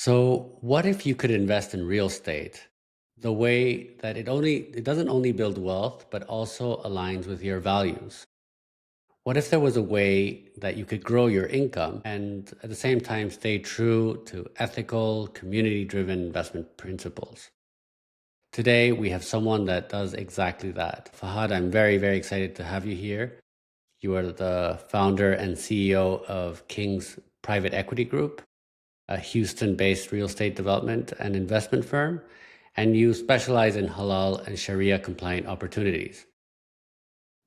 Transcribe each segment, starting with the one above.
So, what if you could invest in real estate the way that it doesn't only build wealth but also aligns with your values? What if there was a way that you could grow your income and at the same time stay true to ethical, community-driven investment principles? Today, we have someone that does exactly that. Fahad, I'm very, very excited to have you here. You are the founder and CEO of King's Private Equity Group, a Houston-based real estate development and investment firm, and you specialize in halal and Sharia-compliant opportunities.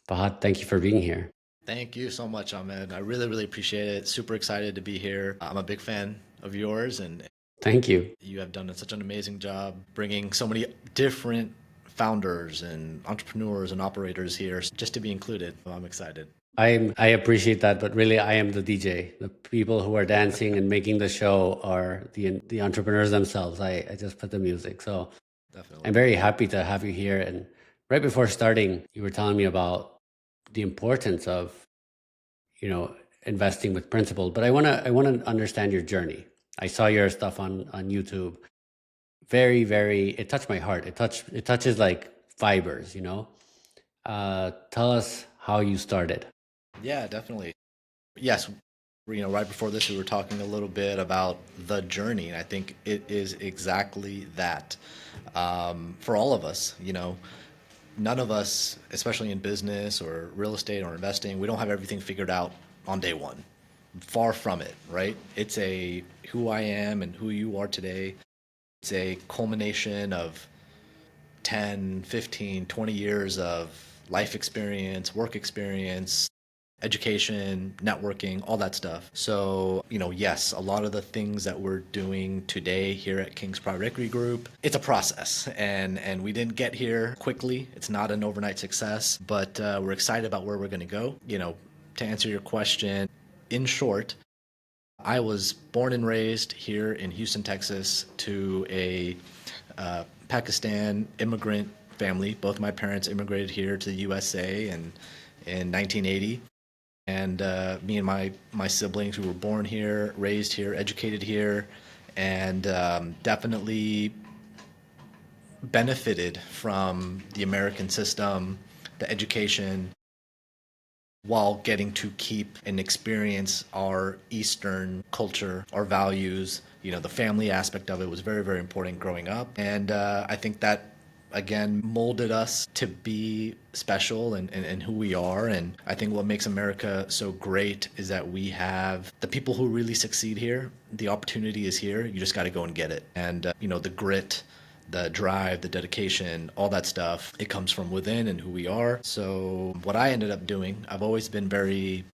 Fahad, thank you for being here. Thank you so much, Ahmed. I really, really appreciate it. Super excited to be here. I'm a big fan of yours, and Thank you. you have done such an amazing job bringing so many different founders and entrepreneurs and operators here just to be included. I'm excited. I appreciate that, but really I am the DJ. The people who are dancing and making the show are the entrepreneurs themselves. I just put the music. So I'm Definitely. very happy to have you here. And right before starting, you were telling me about the importance of, investing with principle. But I wanna understand your journey. I saw your stuff on YouTube. Very, very, it touched my heart. It touches like fibers. Tell us how you started. Yeah, definitely. Yes, right before this, we were talking a little bit about the journey, and I think it is exactly that. For all of us, none of us, especially in business or real estate or investing, we don't have everything figured out on day one. Far from it, right? It's a who I am and who you are today. It's a culmination of 10, 15, 20 years of life experience, work experience, education, networking, all that stuff. So, yes, a lot of the things that we're doing today here at King's Private Equity Group, it's a process, and we didn't get here quickly. It's not an overnight success, but we're excited about where we're going to go. To answer your question, in short, I was born and raised here in Houston, Texas, to a Pakistan immigrant family. Both my parents immigrated here to the USA in 1980, and me and my siblings who were born here, raised here, educated here, and definitely benefited from the American system, the education, while getting to keep and experience our Eastern culture, our values. The family aspect of it was very, very important growing up. And I think that, again, molded us to be special and who we are. And I think what makes America so great is that we have the people who really succeed here. The opportunity is here. You just got to go and get it. And, the grit, the drive, the dedication, all that stuff, it comes from within and who we are. So what I ended up doing, I've always been very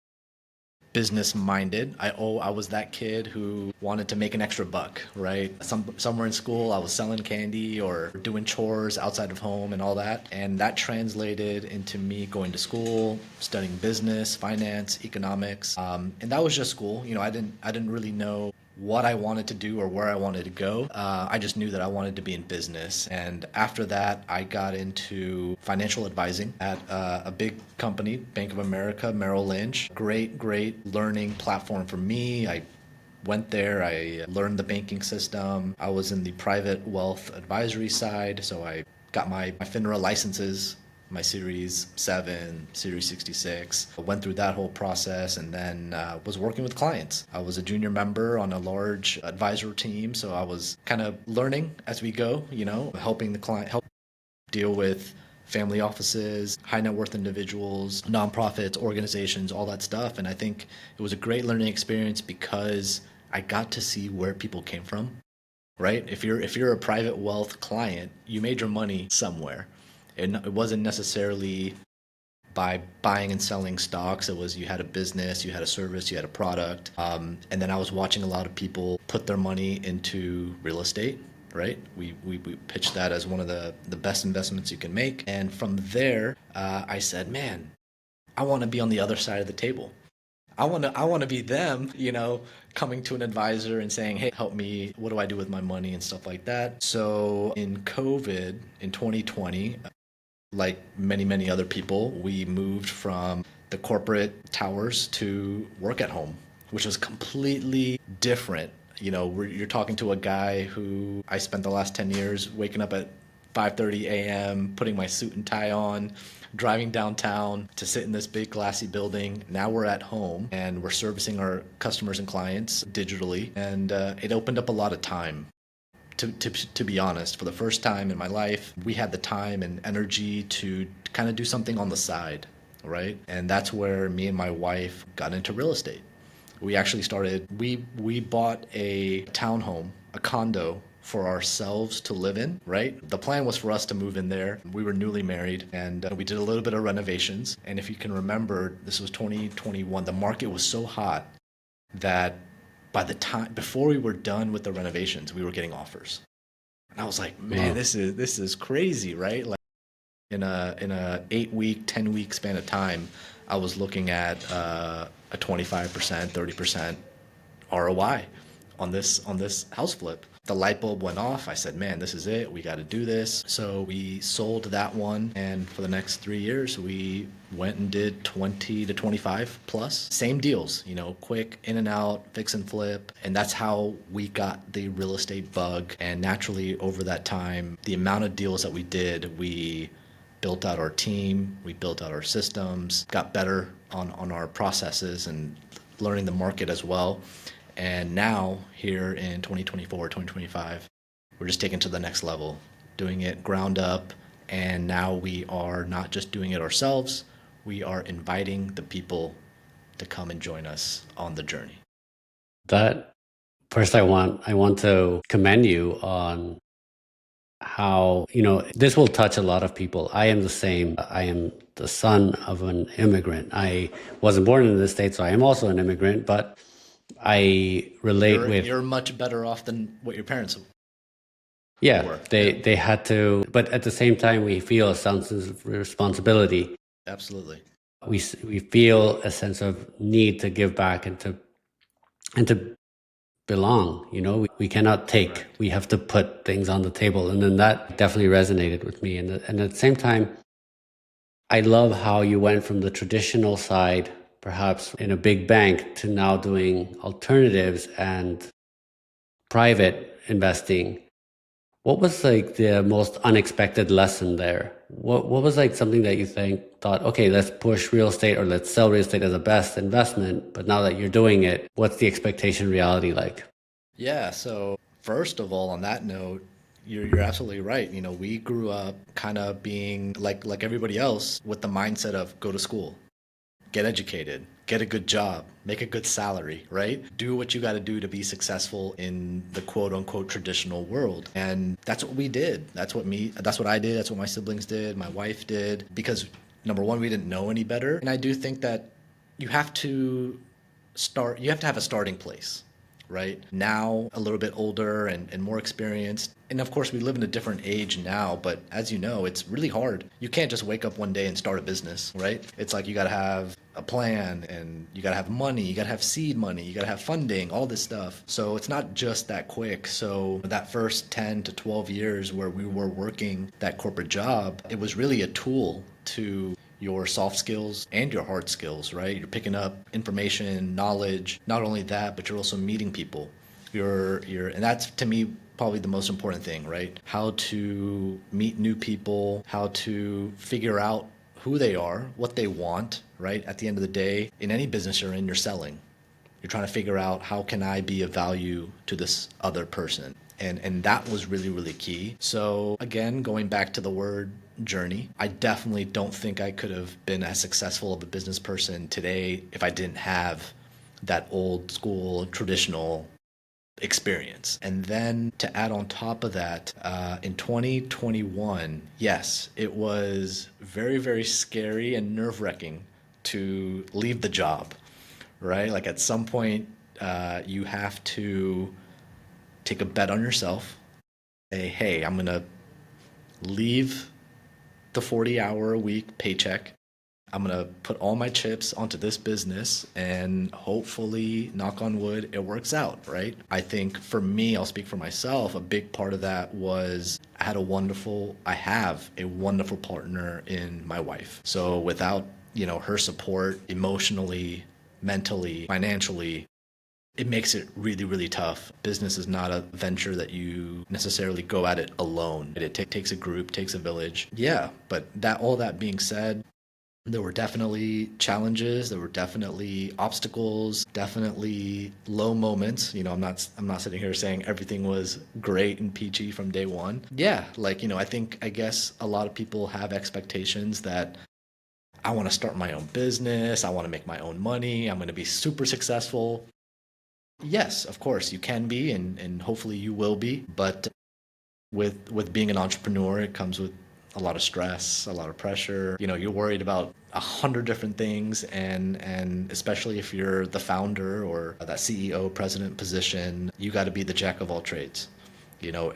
business minded. I was that kid who wanted to make an extra buck, right? Somewhere in school, I was selling candy or doing chores outside of home and all that. And that translated into me going to school, studying business, finance, economics. And that was just school. I didn't really know what I wanted to do or where I wanted to go. I just knew that I wanted to be in business. And after that, I got into financial advising at a big company, Bank of America, Merrill Lynch. Great, great learning platform for me. I went there, I learned the banking system. I was in the private wealth advisory side, so I got my FINRA licenses, my Series 7, Series 66. I went through that whole process and then was working with clients. I was a junior member on a large advisor team, so I was kind of learning as we go, helping the client help deal with family offices, high net worth individuals, nonprofits, organizations, all that stuff. And I think it was a great learning experience because I got to see where people came from, right? If you're a private wealth client, you made your money somewhere. It wasn't necessarily by buying and selling stocks. It was you had a business, you had a service, you had a product. And then I was watching a lot of people put their money into real estate, right? We pitched that as one of the best investments you can make. And from there, I said, man, I want to be on the other side of the table. I want to be them, coming to an advisor and saying, "Hey, help me. What do I do with my money?" and stuff like that. So in COVID in 2020, like many, many other people, we moved from the corporate towers to work at home, which was completely different You're talking to a guy who I spent the last 10 years waking up at 5:30 a.m., putting my suit and tie on, driving downtown to sit in this big glassy building. Now we're at home and we're servicing our customers and clients digitally. And it opened up a lot of time. To be honest, for the first time in my life, we had the time and energy to kind of do something on the side, right? And that's where me and my wife got into real estate. We actually started, we bought a townhome, a condo for ourselves to live in, right? The plan was for us to move in there. We were newly married and we did a little bit of renovations. And if you can remember, this was 2021. The market was so hot that by the time, before we were done with the renovations, we were getting offers. And I was like, man, Wow. this is crazy, right? Like in a 8-week, 10-week span of time, I was looking at a 25%, 30% ROI on this house flip. The light bulb went off. I said, man, this is it. We got to do this. So we sold that one. And for the next 3 years, we went and did 20 to 25 plus. Same deals, quick in and out, fix and flip. And that's how we got the real estate bug. And naturally, over that time, the amount of deals that we did, we built out our team, we built out our systems, got better on our processes and learning the market as well. And now, here in 2024, 2025, we're just taking it to the next level, doing it ground up. And now we are not just doing it ourselves, we are inviting the people to come and join us on the journey. That first, I want to commend you on how, this will touch a lot of people. I am the same. I am the son of an immigrant. I wasn't born in the States, so I am also an immigrant, but I relate with, You're much better off than what your parents yeah, were. they, Yeah, they had to, but at the same time, we feel a sense of responsibility. absolutely. We feel a sense of need to give back and to belong. We cannot take. Correct. We have to put things on the table, and then that definitely resonated with me. And at the same time, I love how you went from the traditional side, perhaps in a big bank, to now doing alternatives and private investing. What was like the most unexpected lesson there? What was like something that you thought, okay, let's push real estate or let's sell real estate as a best investment, but now that you're doing it, what's the expectation reality like? Yeah, so first of all, on that note, you're absolutely right. We grew up kind of being like everybody else with the mindset of go to school, get educated, get a good job, make a good salary, right? Do what you got to do to be successful in the quote unquote traditional world. And that's what we did. That's what I did. That's what my siblings did. My wife did. Because number one, we didn't know any better. And I do think that you have to you have to have a starting place, right? Now, a little bit older and more experienced. And of course, we live in a different age now, but as you know, it's really hard. You can't just wake up one day and start a business, right? It's like you got to have a plan and you got to have money, you got to have seed money, you got to have funding, all this stuff. So it's not just that quick. So that first 10 to 12 years where we were working that corporate job, it was really a tool to your soft skills and your hard skills, right? You're picking up information, knowledge. Not only that, but you're also meeting people. And that's to me probably the most important thing, right? How to meet new people, how to figure out who they are, what they want, right? At the end of the day, in any business you're in, you're selling. You're trying to figure out how can I be of value to this other person. And that was really, really key. So again, going back to the word journey, I definitely don't think I could have been as successful of a business person today if I didn't have that old school traditional experience. And then to add on top of that, in 2021, yes, it was very, very scary and nerve wracking to leave the job, right? Like at some point, you have to take a bet on yourself. Say, hey, I'm going to leave the 40-hour a week paycheck. I'm going to put all my chips onto this business and hopefully, knock on wood, it works out, right? I think for me, I'll speak for myself, a big part of that was I have a wonderful partner in my wife. So without, her support emotionally, mentally, financially, it makes it really, really tough. Business is not a venture that you necessarily go at it alone. It takes a group, takes a village. Yeah, but that all that being said, there were definitely challenges, there were definitely obstacles, definitely low moments. I'm not sitting here saying everything was great and peachy from day one. Yeah, I guess a lot of people have expectations that I want to start my own business, I want to make my own money, I'm going to be super successful. Yes, of course, you can be, and hopefully you will be. But with being an entrepreneur, it comes with a lot of stress, a lot of pressure. You're worried about 100 different things, and especially if you're the founder or that CEO, president position, you got to be the jack of all trades.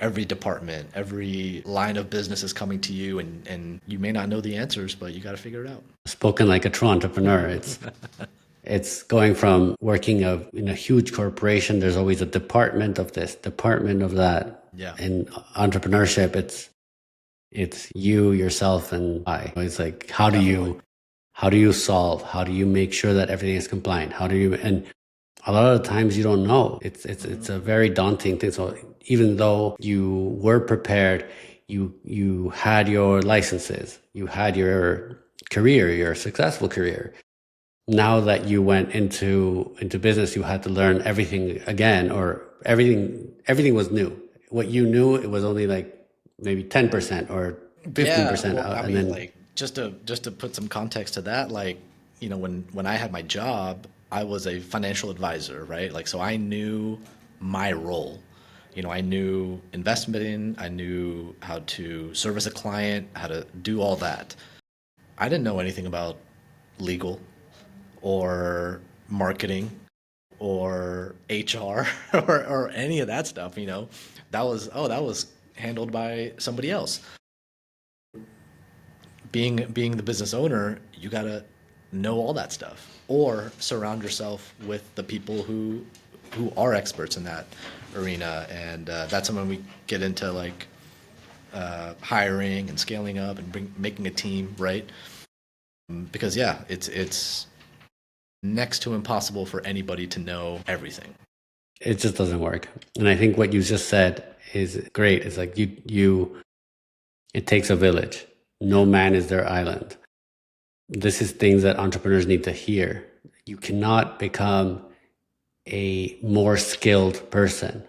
Every department, every line of business is coming to you, and you may not know the answers, but you got to figure it out. Spoken like a true entrepreneur. It's going from working in a huge corporation. There's always a department of this, department of that. Yeah. In entrepreneurship, it's you, yourself, and I. It's like, how do you solve? How do you make sure that everything is compliant? And a lot of the times you don't know. It's a very daunting thing. So even though you were prepared, you had your licenses, you had your career, your successful career. Now that you went into business, you had to learn everything again, or everything was new. What you knew, it was only like maybe 10% or 15%. Yeah, well, I And mean, then like just to put some context to that, when I had my job, I was a financial advisor, right? Like, so I knew my role. I knew investment, I knew how to service a client, how to do all that. I didn't know anything about legal or marketing or HR or any of that stuff. That was handled by somebody else. Being the business owner, you gotta know all that stuff, or surround yourself with the people who are experts in that arena, and that's when we get into like hiring and scaling up and making a team, right? Because yeah, it's next to impossible for anybody to know everything. it just doesn't work. And I think what you just said is great. It's like it takes a village. No man is their island. This is things that entrepreneurs need to hear. You cannot become a more skilled person.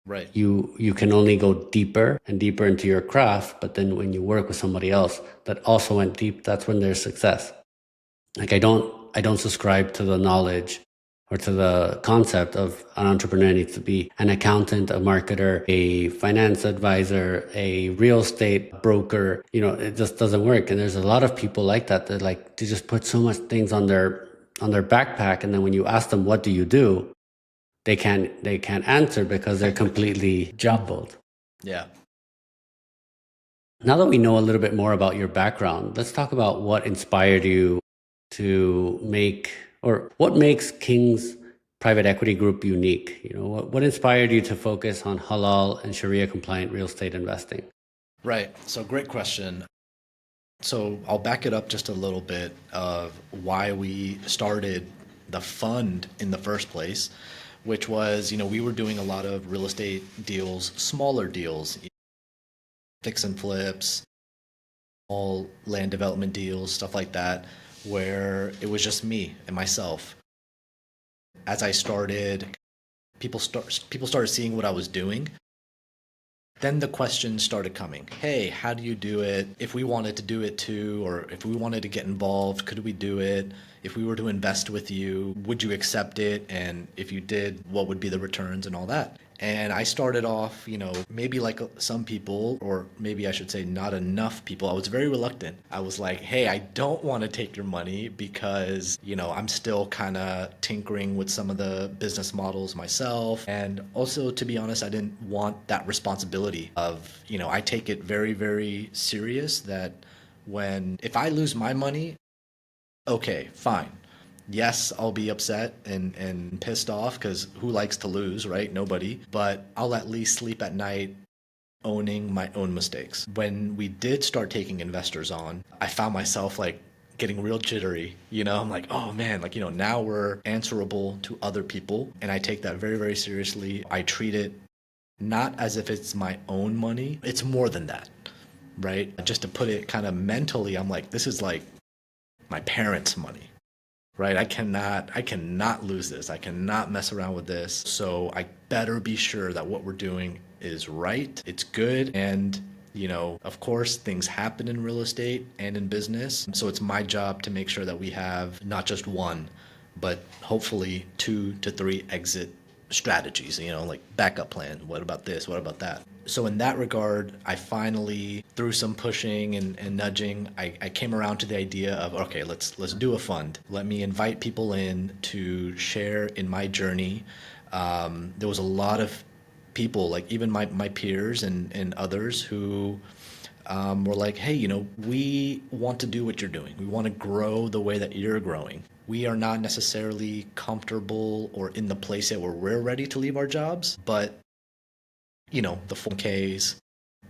Right. You can only go deeper and deeper into your craft, but then when you work with somebody else that also went deep, that's when there's success. Like I don't subscribe to the knowledge or to the concept of an entrepreneur needs to be an accountant, a marketer, a finance advisor, a real estate broker. It just doesn't work. And there's a lot of people like that like they just put so much things on their backpack, and then when you ask them what do you do, they can't answer because they're completely jumbled. Yeah. Now that we know a little bit more about your background, let's talk about what inspired you to make, or what makes King's Private Equity Group unique. What inspired you to focus on halal and Sharia compliant real estate investing? Right. So great question. So I'll back it up just a little bit of why we started the fund in the first place, which was, we were doing a lot of real estate deals, smaller deals, fix and flips, all land development deals, stuff like that, where it was just me and myself. As I started, people started seeing what I was doing. Then the questions started coming. Hey, how do you do it? If we wanted to do it too, or if we wanted to get involved, could we do it? If we were to invest with you, would you accept it? And if you did, what would be the returns and all that? And I started off, maybe like some people, or maybe I should say not enough people. I was very reluctant. I was like, hey, I don't want to take your money because, I'm still kind of tinkering with some of the business models myself. And also, to be honest, I didn't want that responsibility of, I take it very, very serious that if I lose my money, okay, fine. Yes, I'll be upset and pissed off because who likes to lose, right? Nobody. But I'll at least sleep at night owning my own mistakes. When we did start taking investors on, I found myself like getting real jittery. I'm like, oh man, like, now we're answerable to other people. And I take that very, very seriously. I treat it not as if it's my own money. It's more than that, right? Just to put it kind of mentally, I'm like, this is like my parents' money, right? I cannot lose this. I cannot mess around with this. So I better be sure that what we're doing is right. It's good. And of course, things happen in real estate and in business. So it's my job to make sure that we have not just one, but hopefully 2 to 3 exit strategies, like backup plan. What about this? What about that? So in that regard, I finally, through some pushing and nudging, I came around to the idea of, okay, let's do a fund. Let me invite people in to share in my journey. There was a lot of people, like even my peers and others who were like, hey, we want to do what you're doing. We want to grow the way that you're growing. We are not necessarily comfortable or in the place yet where we're ready to leave our jobs, but the 4Ks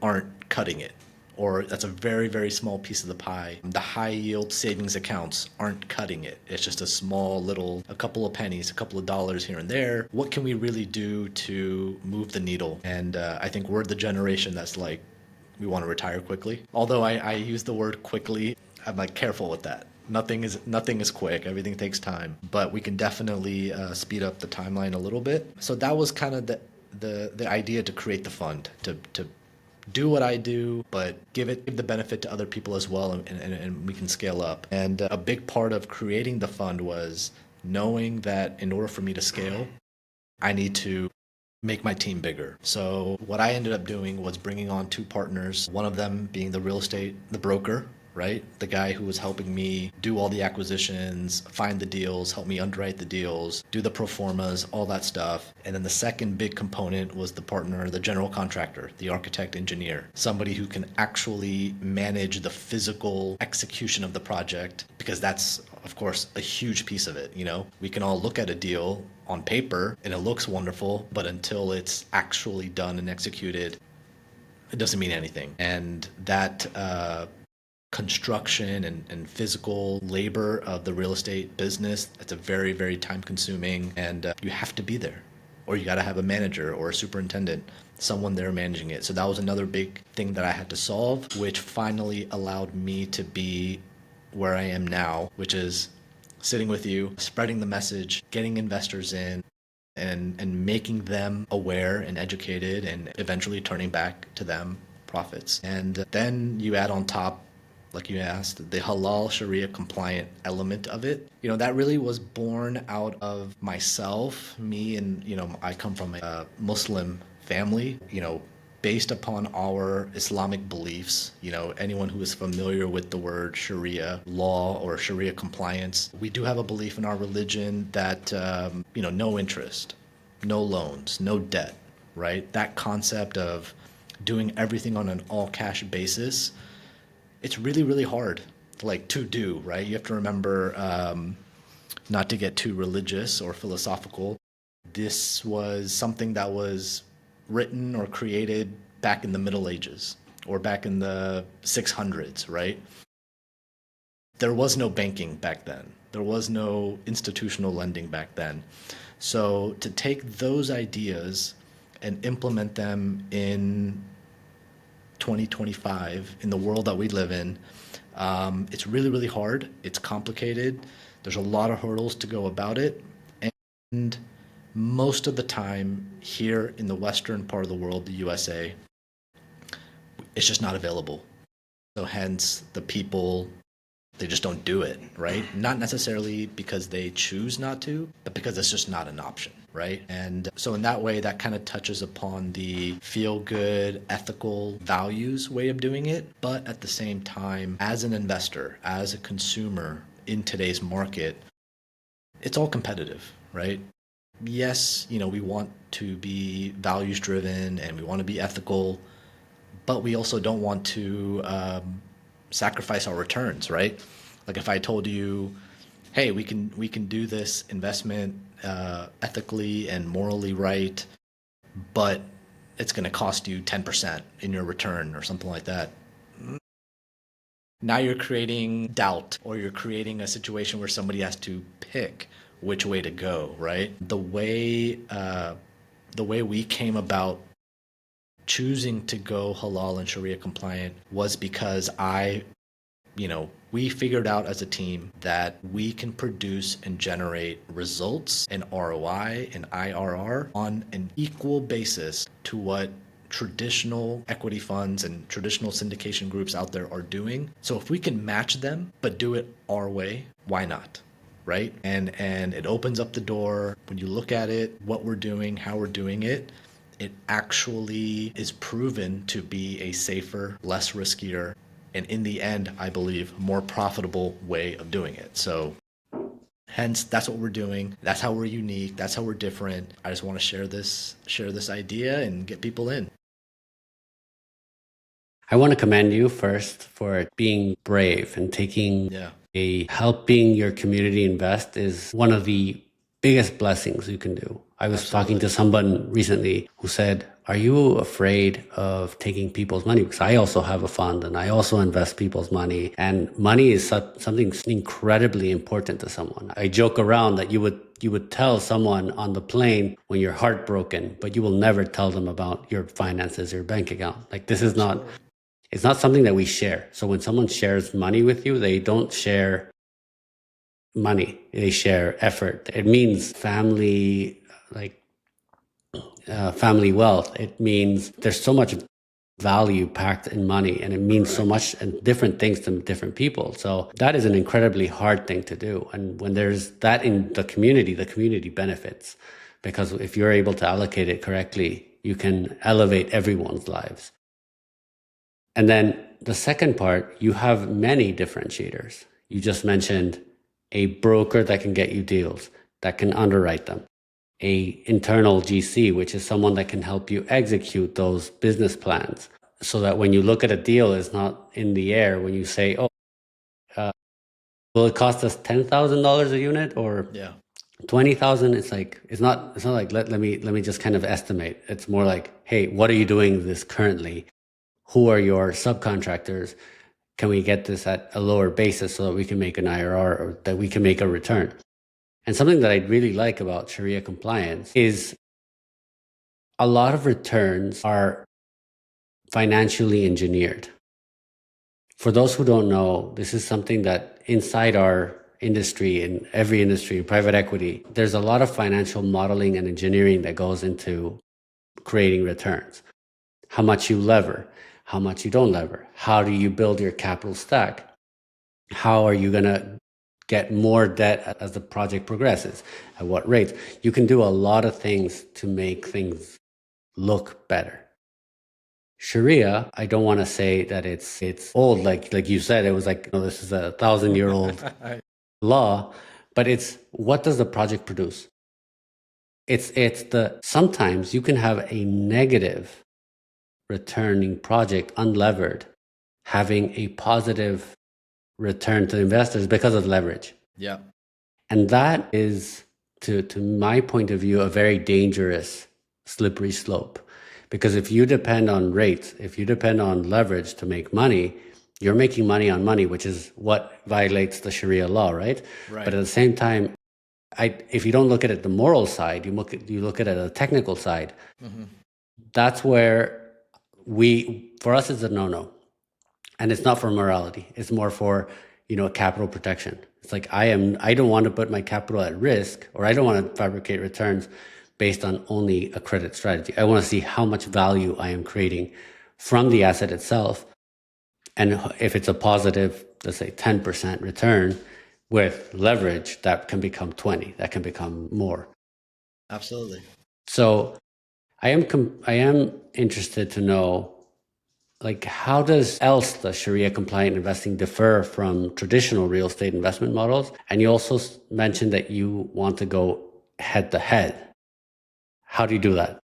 aren't cutting it, or that's a very, very small piece of the pie. The high yield savings accounts aren't cutting it. It's just a small little, a couple of pennies, a couple of dollars here and there. What can we really do to move the needle? And I think we're the generation that's like, we want to retire quickly. Although I use the word quickly, I'm like careful with that. Nothing is quick. Everything takes time, but we can definitely speed up the timeline a little bit. So that was kind of the idea to create the fund, to do what I do, but give the benefit to other people as well, and we can scale up. And a big part of creating the fund was knowing that in order for me to scale, I need to make my team bigger. So what I ended up doing was bringing on 2 partners, one of them being the broker, right? The guy who was helping me do all the acquisitions, find the deals, help me underwrite the deals, do the pro formas, all that stuff. And then the second big component was the partner, the general contractor, the architect engineer, somebody who can actually manage the physical execution of the project, because that's, of course, a huge piece of it. We can all look at a deal on paper and it looks wonderful, but until it's actually done and executed, it doesn't mean anything. And that construction and physical labor of the real estate business, it's a very, very time consuming, and you have to be there, or you got to have a manager or a superintendent, someone there managing it. So that was another big thing that I had to solve, which finally allowed me to be where I am now, which is sitting with you, spreading the message, getting investors in, and making them aware and educated, and eventually turning back to them profits. And then you add on top, like you asked, the Halal Sharia-compliant element of it. That really was born out of myself, me, and, I come from a Muslim family, based upon our Islamic beliefs. Anyone who is familiar with the word Sharia law or Sharia compliance, we do have a belief in our religion that, no interest, no loans, no debt, right? That concept of doing everything on an all cash basis, it's really, really hard, like, to do, right? You have to remember, not to get too religious or philosophical. This was something that was written or created back in the Middle Ages or back in the 600s, right? There was no banking back then. There was no institutional lending back then. So to take those ideas and implement them in 2025 in the world that we live in, it's really, really hard. It's complicated. There's a lot of hurdles to go about it. And most of the time here in the western part of the world, the USA, it's just not available. So hence the people, they just don't do it, right? Not necessarily because they choose not to, but because it's just not an option, right? And so in that way, that kind of touches upon the feel-good, ethical values way of doing it. But at the same time, as an investor, as a consumer in today's market, it's all competitive, right? Yes, we want to be values driven and we want to be ethical, but we also don't want to sacrifice our returns, right? Like if I told you, hey, we can do this investment ethically and morally right, but it's going to cost you 10% in your return or something like that. Now you're creating doubt, or you're creating a situation where somebody has to pick which way to go, right? The way we came about choosing to go halal and Sharia compliant was because we figured out as a team that we can produce and generate results and ROI and IRR on an equal basis to what traditional equity funds and traditional syndication groups out there are doing. So if we can match them but do it our way, why not? Right? And it opens up the door. When you look at it, what we're doing, how we're doing it, it actually is proven to be a safer, less riskier, and in the end, I believe, more profitable way of doing it. So hence, that's what we're doing. That's how we're unique. That's how we're different. I just want to share this idea and get people in. I want to commend you first for being brave and taking Yeah. helping your community invest is one of the biggest blessings you can do. I was talking to someone recently who said, "Are you afraid of taking people's money?" Because I also have a fund and I also invest people's money, and money is something incredibly important to someone. I joke around that you would tell someone on the plane when you're heartbroken, but you will never tell them about your finances, your bank account. Like this is not, it's not something that we share. So when someone shares money with you, they don't share money, they share effort. It means family, family wealth. It means there's so much value packed in money, and it means so much and different things to different people. So that is an incredibly hard thing to do. And when there's that in the community benefits, because if you're able to allocate it correctly, you can elevate everyone's lives. And then the second part, you have many differentiators. You just mentioned a broker that can get you deals, that can underwrite them, a internal GC, which is someone that can help you execute those business plans, so that when you look at a deal, it's not in the air when you say, "Oh, will it cost us $10,000 a unit or Yeah. 20,000?" It's like it's not like let me just kind of estimate. It's more like, "Hey, what are you doing this currently? Who are your subcontractors? Can we get this at a lower basis so that we can make an IRR or that we can make a return?" And something that I really like about Sharia compliance is a lot of returns are financially engineered. For those who don't know, this is something that inside our industry, in every industry, in private equity, there's a lot of financial modeling and engineering that goes into creating returns. How much you lever, how much you don't lever, how do you build your capital stack, how are you going to get more debt as the project progresses, at what rates. You can do a lot of things to make things look better. Sharia, I don't want to say that it's old, like you said, it was like, this is 1,000-year-old law, but it's what does the project produce? It's the sometimes you can have a negative returning project unlevered having a positive return to investors because of leverage. Yeah. And that is, to my point of view, a very dangerous slippery slope. Because if you depend on rates, if you depend on leverage to make money, you're making money on money, which is what violates the Sharia law, right? Right. But at the same time, if you don't look at it the moral side, you look at it the technical side. Mm-hmm. That's where for us, it's a no-no. And it's not for morality. It's more for, capital protection. It's like, I don't want to put my capital at risk, or I don't want to fabricate returns based on only a credit strategy. I want to see how much value I am creating from the asset itself. And if it's a positive, let's say 10% return with leverage, that can become 20, that can become more. Absolutely. So I am interested to know, like, how does else the Sharia compliant investing differ from traditional real estate investment models? And you also mentioned that you want to go head to head. How do you do that?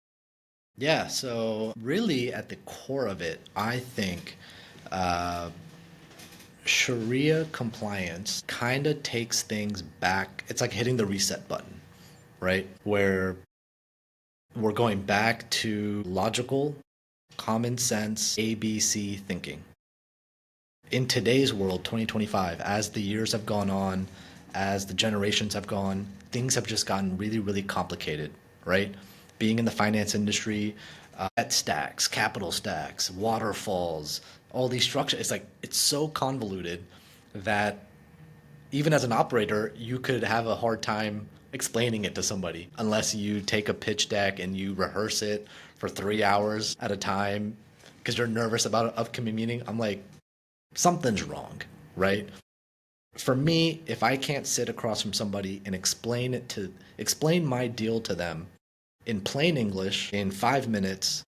Yeah. So really, at the core of it, I think uh, Sharia compliance kind of takes things back. It's like hitting the reset button, right? Where we're going back to logical, common sense, ABC thinking. In today's world, 2025, as the years have gone on, as the generations have gone, things have just gotten really, really complicated, right? Being in the finance industry, debt stacks, capital stacks, waterfalls, all these structures, it's like, it's so convoluted that even as an operator, you could have a hard time explaining it to somebody unless you take a pitch deck and you rehearse it for 3 hours at a time because you're nervous about an upcoming meeting. I'm like, something's wrong, right? For me, if I can't sit across from somebody and explain my deal to them in plain English in 5 minutes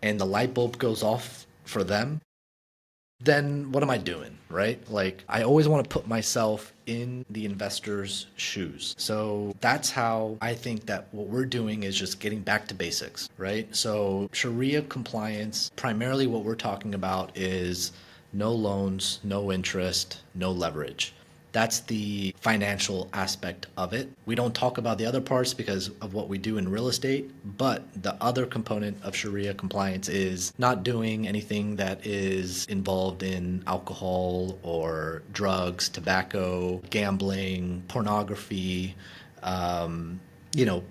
and the light bulb goes off for them, then what am I doing, right? Like, I always want to put myself in the investor's shoes. So that's how I think that what we're doing is just getting back to basics, right? So, Sharia compliance, primarily what we're talking about is no loans, no interest, no leverage. That's the financial aspect of it. We don't talk about the other parts because of what we do in real estate, but the other component of Sharia compliance is not doing anything that is involved in alcohol or drugs, tobacco, gambling, pornography, you know,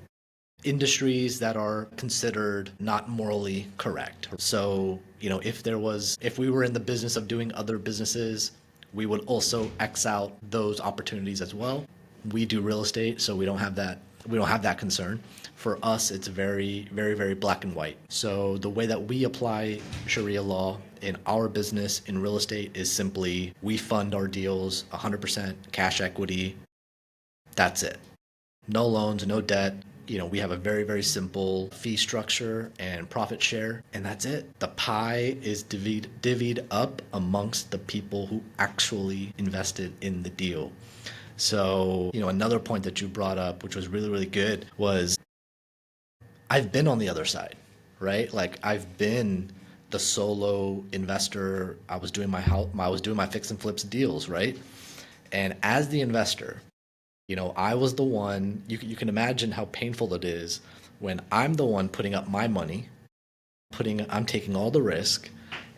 industries that are considered not morally correct. So, if we were in the business of doing other businesses, we would also X out those opportunities as well. We do real estate, so we don't have that concern. For us, it's very, very, very black and white. So the way that we apply Sharia law in our business in real estate is simply we fund our deals 100% cash equity. That's it. No loans, no debt. We have a very, very simple fee structure and profit share, and that's it. The pie is divvied up amongst the people who actually invested in the deal. So, another point that you brought up, which was really, really good, was I've been on the other side, right? Like, I've been the solo investor. I was doing my fix and flips deals, right? And as the investor, I was the one, you can imagine how painful it is when I'm the one putting up my money, I'm taking all the risk,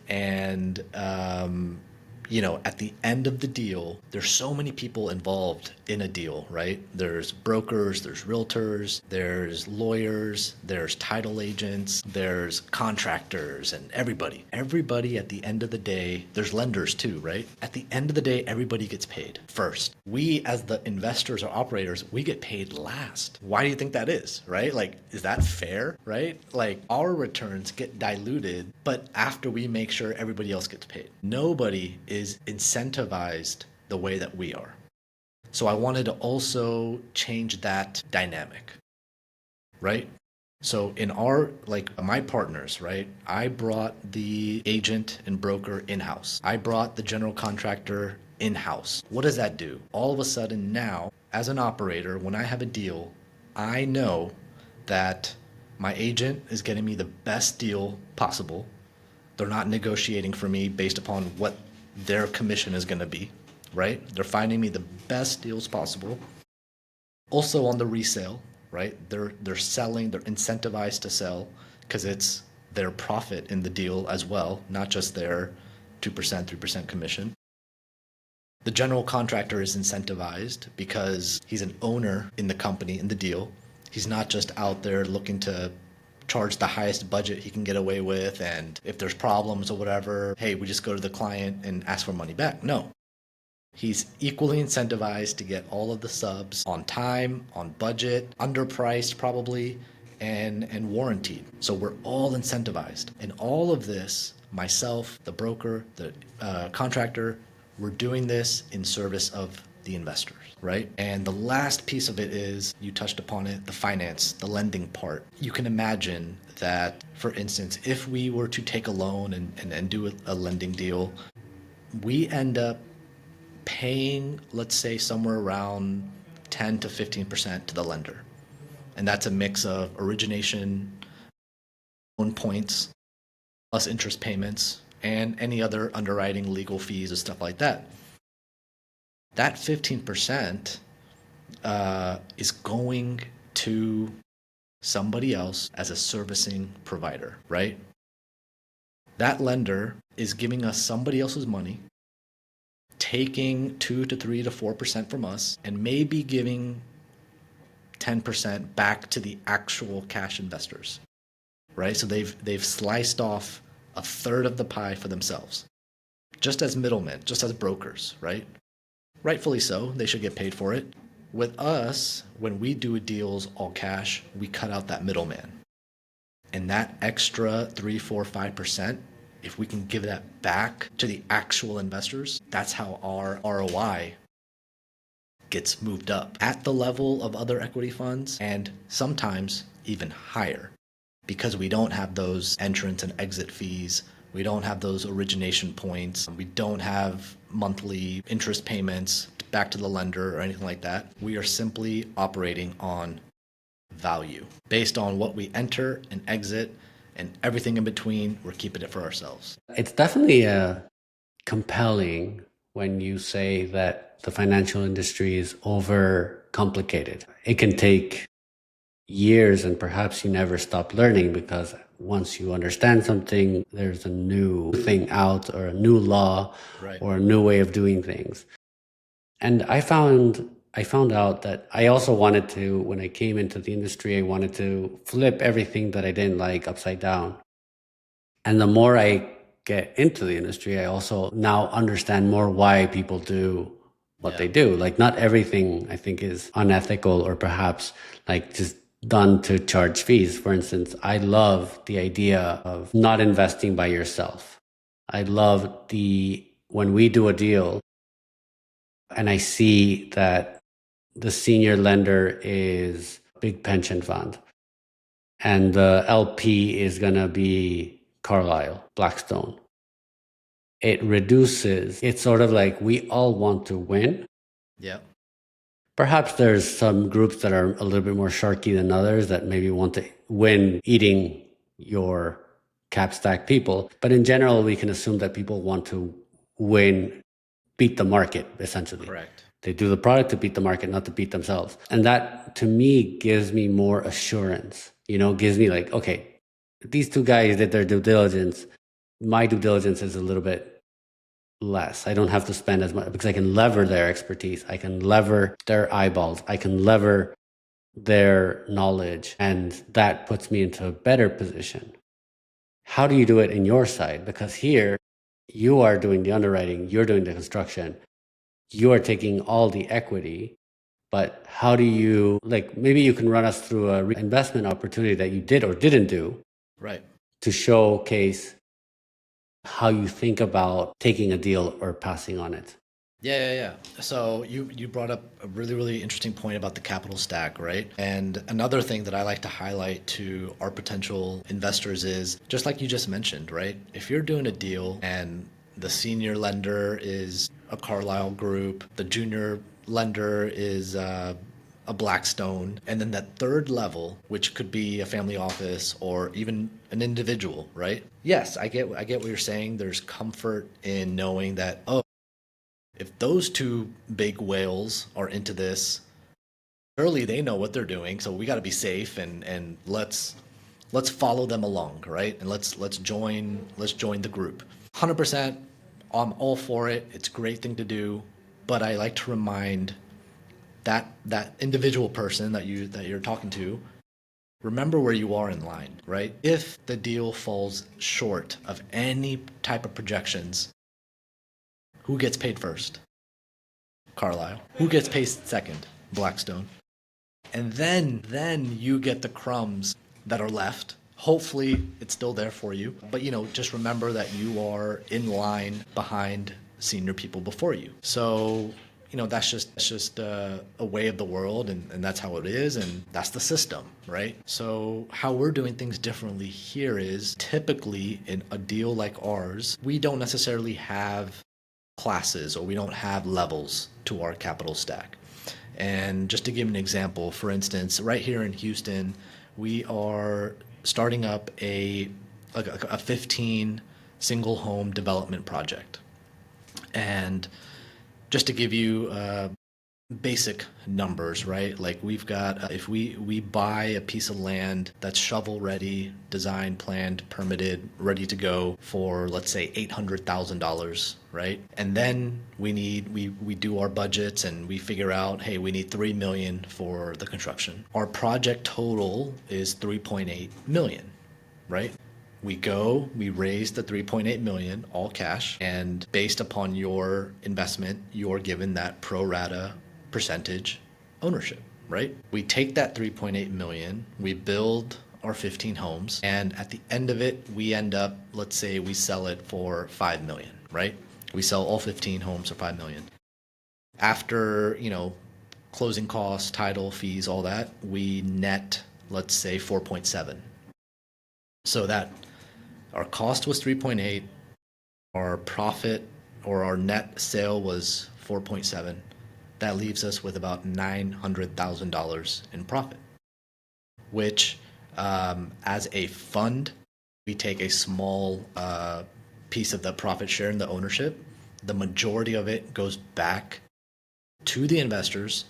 and at the end of the deal, there's so many people involved in a deal, right? There's brokers, there's realtors, there's lawyers, there's title agents, there's contractors, and everybody. Everybody at the end of the day, there's lenders too, right? At the end of the day, everybody gets paid first. We, as the investors or operators, we get paid last. Why do you think that is, right? Like, is that fair, right? Like, our returns get diluted, but after we make sure everybody else gets paid. Nobody is incentivized the way that we are. So I wanted to also change that dynamic, right? So in my partners, right, I brought the agent and broker in-house. I brought the general contractor in-house. What does that do? All of a sudden now, as an operator, when I have a deal, I know that my agent is getting me the best deal possible. They're not negotiating for me based upon what their commission is going to be, right? They're finding me the best deals possible. Also on the resale, right? They're selling, they're incentivized to sell because it's their profit in the deal as well, not just their 2%, 3% commission. The general contractor is incentivized because he's an owner in the company, in the deal. He's not just out there looking to charge the highest budget he can get away with, and if there's problems or whatever, hey, we just go to the client and ask for money back. No. He's equally incentivized to get all of the subs on time, on budget, underpriced probably, and warranted. So we're all incentivized. And all of this, myself, the broker, the contractor, we're doing this in service of the investors, right? And the last piece of it is, you touched upon it, the finance, the lending part. You can imagine that, for instance, if we were to take a loan and do a lending deal, we end up paying, let's say, somewhere around 10 to 15% to the lender. And that's a mix of origination, loan points, plus interest payments, and any other underwriting, legal fees, and stuff like that. That 15% is going to somebody else as a servicing provider, right? That lender is giving us somebody else's money taking 2 to 3 to 4% from us and maybe giving 10% back to the actual cash investors, right? So they've sliced off a third of the pie for themselves, just as middlemen, just as brokers, right? Rightfully so, they should get paid for it. With us, when we do deals all cash, we cut out that middleman. And that extra 3, 4, 5%, if we can give that back to the actual investors, that's how our ROI gets moved up at the level of other equity funds and sometimes even higher because we don't have those entrance and exit fees. We don't have those origination points. We don't have monthly interest payments back to the lender or anything like that. We are simply operating on value. Based on what we enter and exit and everything in between, we're keeping it for ourselves. It's definitely compelling when you say that the financial industry is over complicated. It can take years and perhaps you never stop learning because once you understand something, there's a new thing out or a new law Right. or a new way of doing things. And I found out that I also wanted to, when I came into the industry, I wanted to flip everything that I didn't like upside down. And the more I get into the industry, I also now understand more why people do what they do. Like not everything I think is unethical or perhaps like just done to charge fees. For instance, I love the idea of not investing by yourself. I love when we do a deal and I see that the senior lender is a big pension fund and the LP is going to be Carlyle, Blackstone. It's sort of like we all want to win. Yeah. Perhaps there's some groups that are a little bit more sharky than others that maybe want to win eating your cap stack people. But in general, we can assume that people want to win, beat the market, essentially. Correct. They do the product to beat the market, not to beat themselves. And that, to me, gives me more assurance, gives me like, okay, these two guys did their due diligence. My due diligence is a little bit less. I don't have to spend as much because I can lever their expertise. I can lever their eyeballs. I can lever their knowledge. And that puts me into a better position. How do you do it in your side? Because here you are doing the underwriting, you're doing the construction, you are taking all the equity. But how do you, maybe you can run us through an investment opportunity that you did or didn't do. Right. To showcase how you think about taking a deal or passing on it. Yeah. So you brought up a really, really interesting point about the capital stack, right? And another thing that I like to highlight to our potential investors is, just like you just mentioned, right? If you're doing a deal and the senior lender is a Carlyle group, the junior lender is a Blackstone, and then that third level, which could be a family office or even an individual, right? Yes, I get what you're saying. There's comfort in knowing that, oh, if those two big whales are into this, surely they know what they're doing, so we got to be safe and let's follow them along, right? And let's join the group. 100%, I'm all for it. It's a great thing to do, but I like to remind that individual person that you're talking to, remember where you are in line, right? If the deal falls short of any type of projections, who gets paid first? Carlyle. Who gets paid second? Blackstone. And then you get the crumbs that are left. Hopefully it's still there for you, but just remember that you are in line behind senior people before you. So that's just a way of the world, and that's how it is, and that's the system, right? So how we're doing things differently here is, typically in a deal like ours, we don't necessarily have classes or we don't have levels to our capital stack. And just to give an example, for instance, right here in Houston, we are starting up a 15 single home development project. And just to give you basic numbers, right? Like we've got, if we buy a piece of land that's shovel ready, designed, planned, permitted, ready to go for, let's say, $800,000, right? And then we do our budgets and we figure out, hey, we need 3 million for the construction. Our project total is 3.8 million, right? We raise the 3.8 million all cash, and based upon your investment, you're given that pro rata percentage ownership, right? We take that 3.8 million, we build our 15 homes, and at the end of it, we end up, let's say we sell it for 5 million, right? We sell all 15 homes for 5 million. After, closing costs, title fees, all that, we net, let's say 4.7. So that our cost was 3.8, our profit or our net sale was 4.7. That leaves us with about $900,000 in profit, which, as a fund, we take a small piece of the profit share in the ownership. The majority of it goes back to the investors,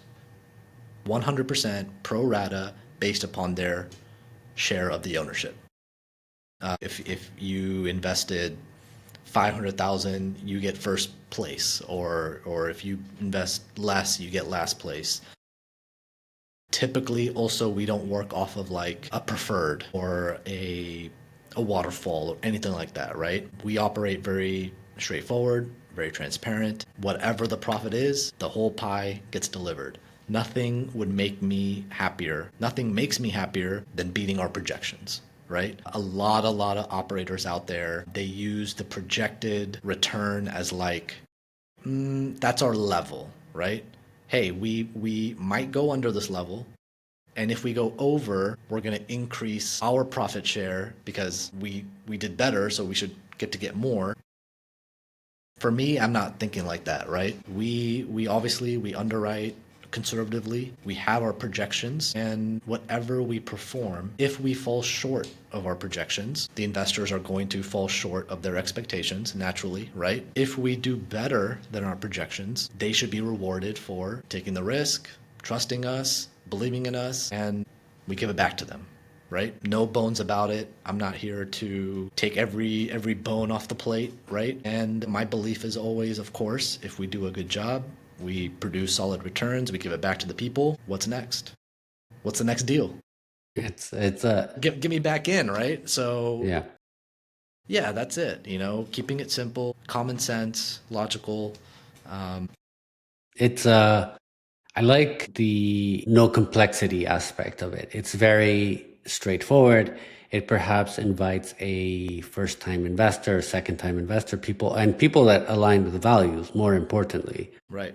100% pro rata based upon their share of the ownership. If you invested 500,000, you get first place, or if you invest less, you get last place. Typically, also, we don't work off of like a preferred or a waterfall or anything like that, right? We operate very straightforward, very transparent. Whatever the profit is, the whole pie gets delivered. Nothing would make me happier. Nothing makes me happier than beating our projections, right? A lot of operators out there, they use the projected return as like, that's our level, right? Hey, we might go under this level. And if we go over, we're going to increase our profit share because we did better, so we should get more. For me, I'm not thinking like that, right? We obviously we underwrite conservatively. We have our projections, and whatever we perform, if we fall short of our projections, the investors are going to fall short of their expectations naturally, right? If we do better than our projections, they should be rewarded for taking the risk, trusting us, believing in us, and we give it back to them, right? No bones about it. I'm not here to take every bone off the plate, right? And my belief is always, of course, if we do a good job, we produce solid returns, we give it back to the people. What's next? What's the next deal? It's a Give me back in, right? So yeah. yeah, that's it. Keeping it simple, common sense, logical. It's I like the no complexity aspect of it. It's very straightforward. It perhaps invites a first-time investor, second-time investor, people that align with the values, more importantly. Right.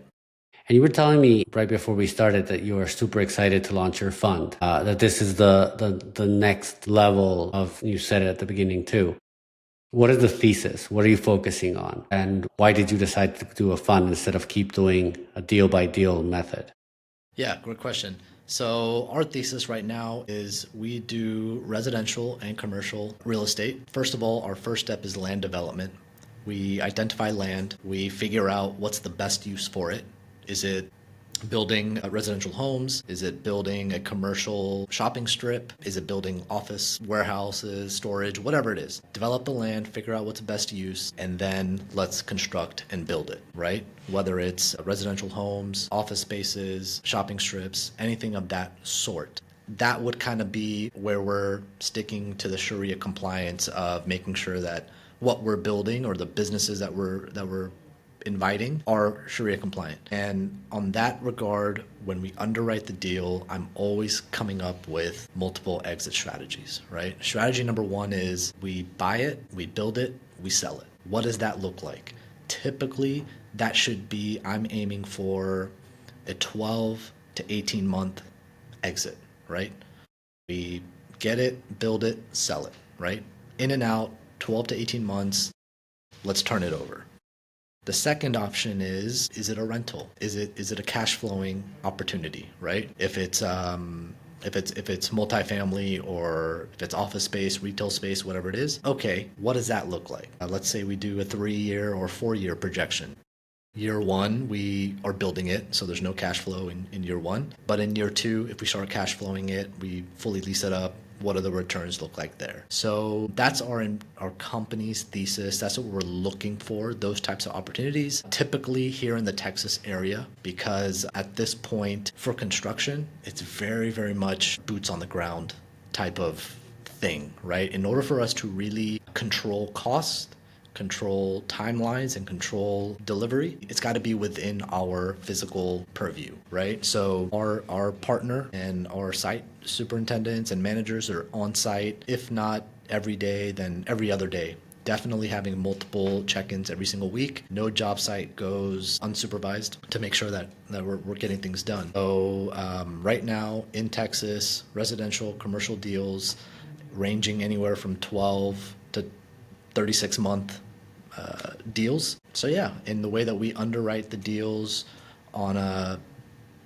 And you were telling me right before we started that you are super excited to launch your fund, that this is the next level of, you said it at the beginning too. What is the thesis? What are you focusing on? And why did you decide to do a fund instead of keep doing a deal by deal method? Yeah, great question. So our thesis right now is we do residential and commercial real estate. First of all, our first step is land development. We identify land, we figure out what's the best use for it. Is it building residential homes? Is it building a commercial shopping strip? Is it building office, warehouses, storage, whatever it is? Develop the land, figure out what's the best use, and then let's construct and build it, right? Whether it's residential homes, office spaces, shopping strips, anything of that sort. That would kind of be where we're sticking to the Sharia compliance of making sure that what we're building or the businesses that we're inviting are Sharia compliant. And on that regard, when we underwrite the deal, I'm always coming up with multiple exit strategies, right? Strategy number one is we buy it, we build it, we sell it. What does that look like? Typically, that should be, I'm aiming for a 12 to 18 month exit, right? We get it, build it, sell it, right? In and out, 12 to 18 months, let's turn it over. The second option is it a rental? Is it a cash flowing opportunity, right? If it's multifamily or if it's office space, retail space, whatever it is, okay, what does that look like? Let's say we do a 3-year or 4-year projection. Year one, we are building it, so there's no cash flow in year one. But in year two, if we start cash flowing it, we fully lease it up. What do the returns look like there? So that's our company's thesis. That's what we're looking for, those types of opportunities. Typically here in the Texas area, because at this point for construction, it's very, very much boots on the ground type of thing, right? In order for us to really control costs, control timelines, and control delivery, it's got to be within our physical purview, right? So our partner and our site superintendents and managers are on site, if not every day, then every other day. Definitely having multiple check-ins every single week. No job site goes unsupervised to make sure that we're getting things done. So right now in Texas, residential, commercial deals ranging anywhere from 12 to 36-month deals. So yeah, in the way that we underwrite the deals on a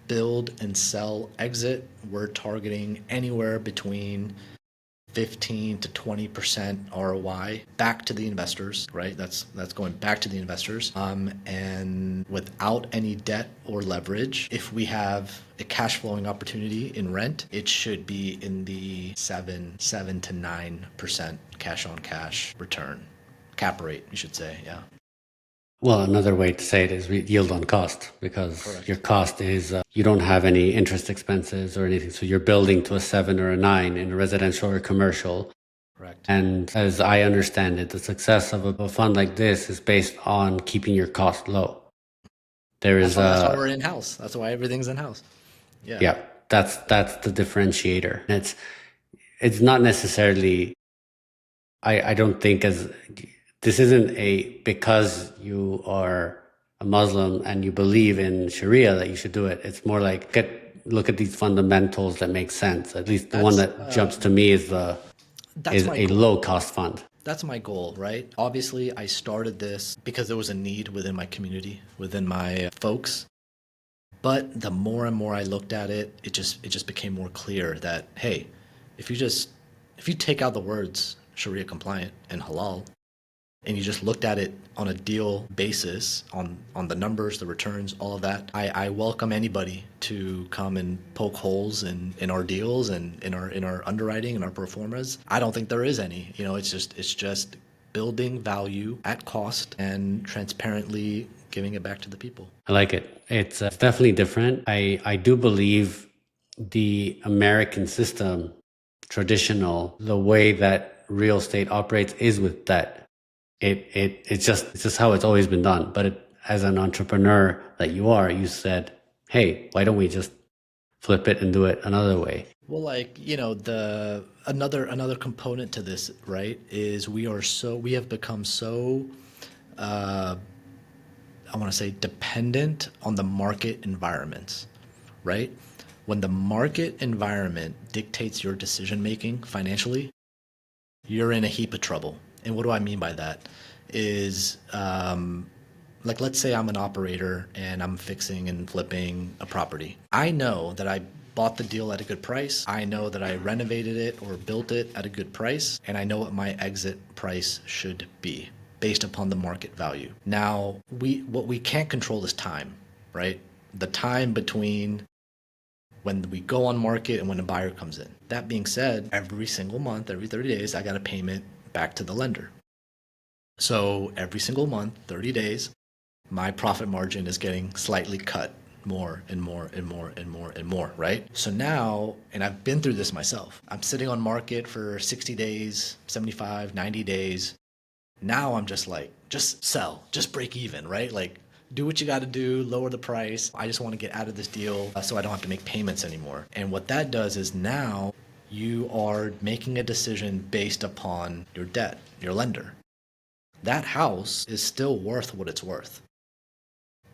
build and sell exit, we're targeting anywhere between 15 to 20% ROI back to the investors, right? That's going back to the investors. And without any debt or leverage, if we have a cash flowing opportunity in rent, it should be in the 7 to 9% cash on cash return. Cap rate, you should say, yeah. Well, another way to say it is yield on cost, because Correct. your cost is, you don't have any interest expenses or anything. So you're building to a 7 or a 9 in a residential or commercial. Correct. And as I understand it, the success of a fund like this is based on keeping your cost low. There is That's why a, we're in house. That's why everything's in house. Yeah. yeah, that's the differentiator. And it's not necessarily, I don't think as, this isn't a, because you are a Muslim and you believe in Sharia that you should do it. It's more like, look at these fundamentals that make sense. At least the one that jumps to me is That's my a goal. low cost fund. That's my goal, right? Obviously, I started this because there was a need within my community, within my folks. But the more and more I looked at it, it just became more clear that hey, if you take out the words Sharia compliant and halal, and you just looked at it on a deal basis, on the numbers, the returns, all of that, I welcome anybody to come and poke holes in our deals and in our underwriting and our performers. I don't think there is any. It's just building value at cost and transparently giving it back to the people. I like it. It's definitely different. I do believe the American system, traditional, the way that real estate operates is with debt. It's just how it's always been done. But as an entrepreneur that you are, you said, hey, why don't we just flip it and do it another way? Well, like, the another component to this, right, is we have become so I want to say dependent on the market environments, right? When the market environment dictates your decision making financially, you're in a heap of trouble. And what do I mean by that? Is like, let's say I'm an operator and I'm fixing and flipping a property. I know that I bought the deal at a good price. I know that I renovated it or built it at a good price, and I know what my exit price should be based upon the market value. Now, what we can't control is time, right? The time between when we go on market and when a buyer comes in. That being said, every single month, every 30 days, I got a payment back to the lender. So every single month, 30 days, my profit margin is getting slightly cut more and more and more and more and more, right? So now, and I've been through this myself, I'm sitting on market for 60 days, 75, 90 days. Now I'm just like, just sell, just break even, right? Like, do what you got to do, lower the price. I just want to get out of this deal so I don't have to make payments anymore. And what that does is now you are making a decision based upon your debt, your lender. That house is still worth what it's worth,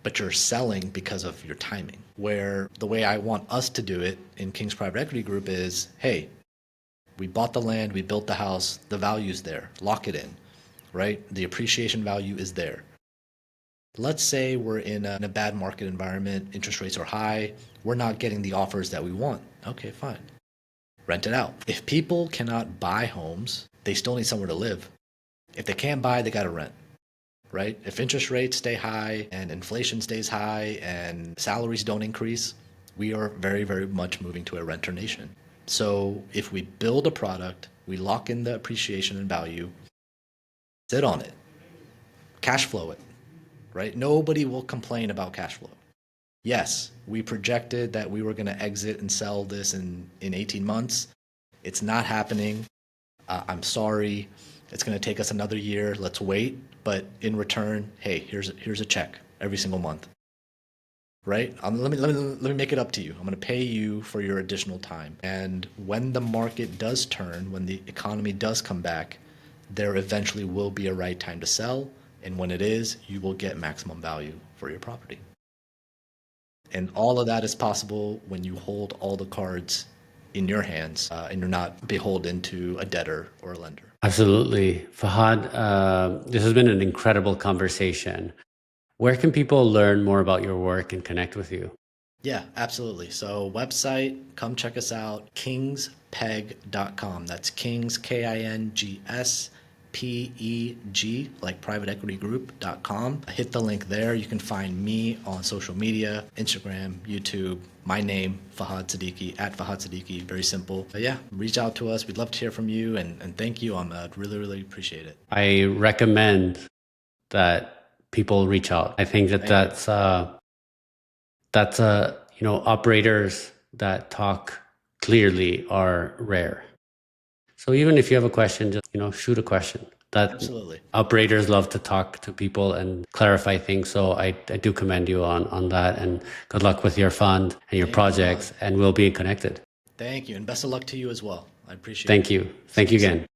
but you're selling because of your timing. Where the way I want us to do it in King's Private Equity Group is, hey, we bought the land, we built the house, the value's there, lock it in, right? The appreciation value is there. Let's say we're in a bad market environment, interest rates are high, we're not getting the offers that we want. Okay, fine. Rent it out. If people cannot buy homes, they still need somewhere to live. If they can't buy, they got to rent. right? If interest rates stay high and inflation stays high and salaries don't increase, we are very, very much moving to a renter nation. So if we build a product, we lock in the appreciation and value, sit on it, cash flow it, right? Nobody will complain about cash flow. Yes, we projected that we were going to exit and sell this in 18 months. It's not happening. I'm sorry. It's going to take us another year. Let's wait. But in return, hey, here's a check every single month, right? Let me make it up to you. I'm going to pay you for your additional time. And when the market does turn, when the economy does come back, there eventually will be a right time to sell. And when it is, you will get maximum value for your property. And all of that is possible when you hold all the cards in your hands and you're not beholden to a debtor or a lender. Absolutely. Fahad, this has been an incredible conversation. Where can people learn more about your work and connect with you? Yeah, absolutely. So website, come check us out, kingspeg.com. That's Kings, Kings, PEG, like private equity group.com. Hit the link there. You can find me on social media, Instagram, YouTube, my name, Fahad Siddiqi, at Fahad Siddiqi. Very simple. But yeah, reach out to us. We'd love to hear from you. And thank you, Ahmad. Really, really appreciate it. I recommend that people reach out. I think that operators that talk clearly are rare. So even if you have a question, just, shoot a question. Absolutely. Operators love to talk to people and clarify things. So I do commend you on that, and good luck with your fund and your projects, and we'll be connected. Thank you. And best of luck to you as well. I appreciate it. Thank you. Thank you again.